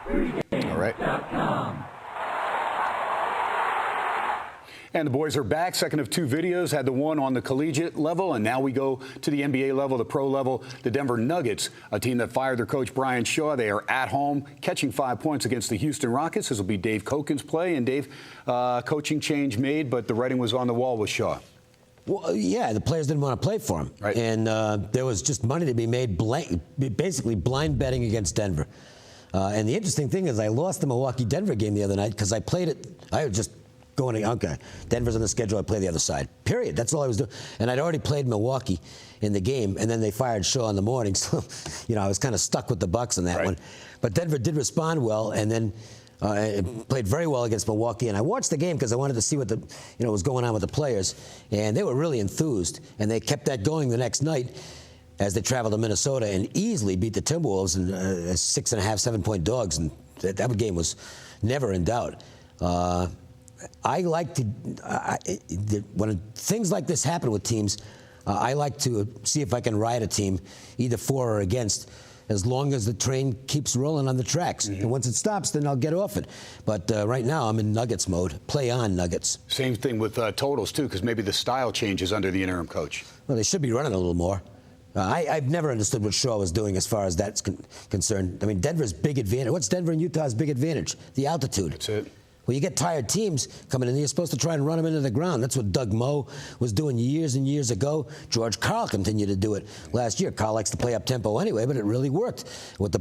All right. And the boys are back. Second of two videos. Had the one on the collegiate level, and now we go to the NBA level, the pro level. The Denver Nuggets, a team that fired their coach Brian Shaw. They are at home, catching 5 points against the Houston Rockets. This will be Dave Cokin's play. And Dave, coaching change made, but the writing was on the wall with Shaw. Well, yeah, the players didn't want to play for him. Right. And there was just money to be made, basically blind betting against Denver. And the interesting thing is I lost the Milwaukee-Denver game the other night because I played it. I was just going, okay, Denver's on the schedule, I play the other side. Period. That's all I was doing. And I'd already played Milwaukee in the game, and then they fired Shaw in the morning. So, I was kind of stuck with the Bucks on that one. But Denver did respond well, and then played very well against Milwaukee. And I watched the game because I wanted to see what was going on with the players. And they were really enthused, and they kept that going the next night as they traveled to Minnesota and easily beat the Timberwolves and 6.5, 7-point dogs. And that game was never in doubt. I like to, when things like this happen with teams, I like to see if I can ride a team either for or against as long as the train keeps rolling on the tracks. And once it stops, then I'll get off it. But right now, I'm in Nuggets mode. Play on, Nuggets. Same thing with totals, too, because maybe the style changes under the interim coach. Well, they should be running a little more. I've never understood what Shaw was doing as far as that's concerned. I mean, Denver's big advantage. What's Denver and Utah's big advantage? The altitude. That's it. Well, you get tired teams coming in, you're supposed to try and run them into the ground. That's what Doug Moe was doing years and years ago. George Karl continued to do it last year. Karl likes to play up tempo anyway, but it really worked with the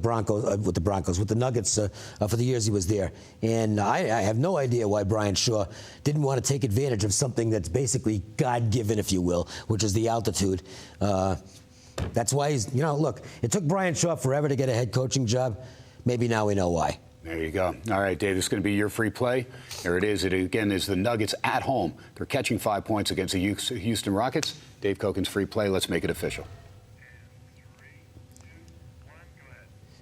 with the Nuggets for the years he was there. And I have no idea why Brian Shaw didn't want to take advantage of something that's basically God-given, if you will, which is the altitude. That's why he's, look, it took Brian Shaw forever to get a head coaching job. Maybe now we know why. There you go. All right, Dave, this is going to be your free play. There it is. It, again, is the Nuggets at home. They're catching 5 points against the Houston Rockets. Dave Cokin's free play. Let's make it official.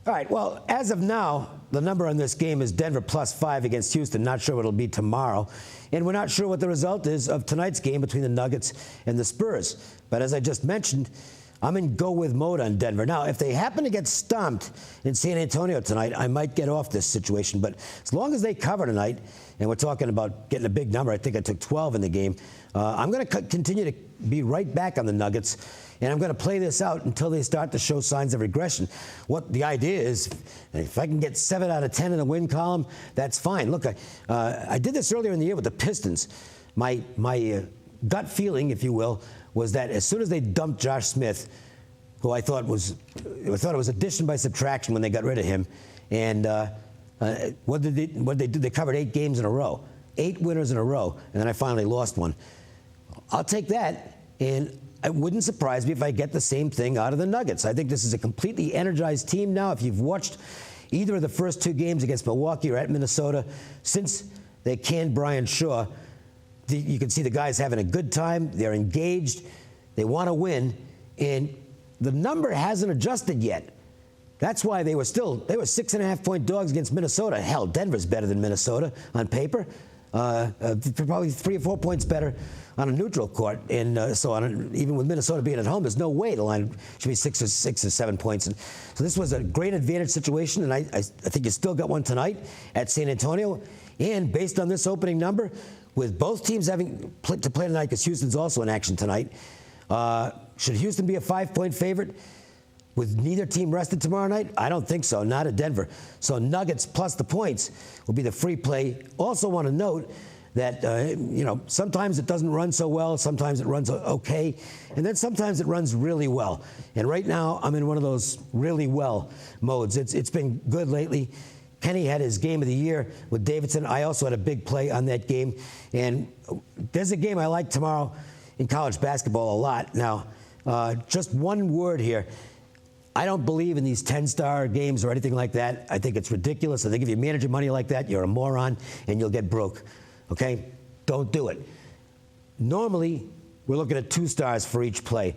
All right, well, as of now, the number on this game is Denver +5 against Houston. Not sure what it'll be tomorrow. And we're not sure what the result is of tonight's game between the Nuggets and the Spurs. But as I just mentioned, I'm in go-with mode on Denver. Now, if they happen to get stomped in San Antonio tonight, I might get off this situation. But as long as they cover tonight, and we're talking about getting a big number, I think I took 12 in the game, I'm going to continue to be right back on the Nuggets, and I'm going to play this out until they start to show signs of regression. What the idea is, if I can get 7 out of 10 in the win column, that's fine. Look, I did this earlier in the year with the Pistons. My gut feeling, if you will, was that as soon as they dumped Josh Smith, who I thought it was addition by subtraction when they got rid of him, and what did they do? They covered 8 games in a row, 8 winners in a row, and then I finally lost one. I'll take that, and it wouldn't surprise me if I get the same thing out of the Nuggets. I think this is a completely energized team now. If you've watched either of the first 2 games against Milwaukee or at Minnesota, since they canned Brian Shaw, you can see the guys having a good time. They're engaged. They want to win. And the number hasn't adjusted yet. That's why they were 6.5-point dogs against Minnesota. Hell, Denver's better than Minnesota on paper. Probably 3 or 4 points better on a neutral court. And even with Minnesota being at home, there's no way the line should be 6 or 7 points. And so this was a great advantage situation. And I think you still got one tonight at San Antonio. And based on this opening number, with both teams having to play tonight, because Houston's also in action tonight, should Houston be a 5-point favorite with neither team rested tomorrow night? I don't think so, not at Denver. So Nuggets plus the points will be the free play. Also want to note that, sometimes it doesn't run so well, sometimes it runs okay, and then sometimes it runs really well. And right now, I'm in one of those really well modes. It's been good lately. Kenny had his game of the year with Davidson. I also had a big play on that game. And there's a game I like tomorrow in college basketball a lot. Now, just one word here. I don't believe in these 10-star games or anything like that. I think it's ridiculous. I think if you manage your money like that, you're a moron and you'll get broke. Okay? Don't do it. Normally, we're looking at 2 stars for each play.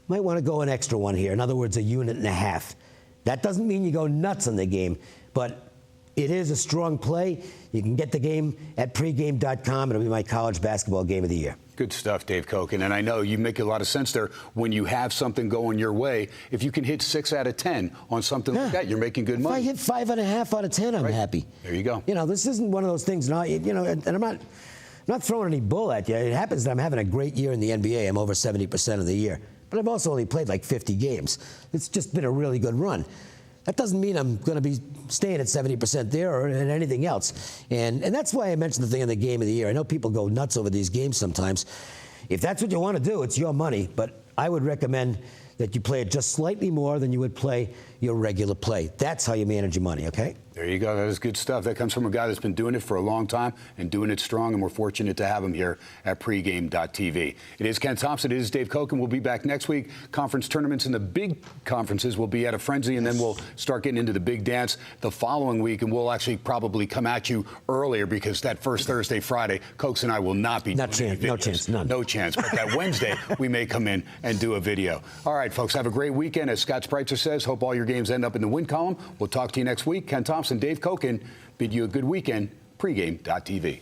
Might want to go an extra one here. In other words, 1.5 units. That doesn't mean you go nuts on the game, but it is a strong play. You can get the game at pregame.com. It'll be my college basketball game of the year. Good stuff, Dave Cokin. And I know you make a lot of sense there. When you have something going your way, if you can hit 6 out of 10 on something like that, you're making good money. If I hit 5.5 out of 10, I'm happy. There you go. You know, this isn't one of those things. And I'm not throwing any bull at you. It happens that I'm having a great year in the NBA. I'm over 70% of the year. But I've also only played like 50 games. It's just been a really good run. That doesn't mean I'm going to be staying at 70% there or in anything else. And that's why I mentioned the thing in the game of the year. I know people go nuts over these games sometimes. If that's what you want to do, it's your money. But I would recommend that you play it just slightly more than you would play your regular play. That's how you manage your money, okay? There you go. That is good stuff. That comes from a guy that's been doing it for a long time and doing it strong, and we're fortunate to have him here at pregame.tv. It is Ken Thomson. It is Dave Cokin. We'll be back next week. Conference tournaments and the big conferences will be at a frenzy, and then we'll start getting into the big dance the following week, and we'll actually probably come at you earlier because that first Thursday, Friday, Cokes and I will not be doing any videos. No chance, none. No chance. But that Wednesday, we may come in and do a video. All right, folks, have a great weekend. As Scott Spreitzer says, hope all your games end up in the win column. We'll talk to you next week. Ken Thomson, Dave Cokin, bid you a good weekend. Pregame.tv.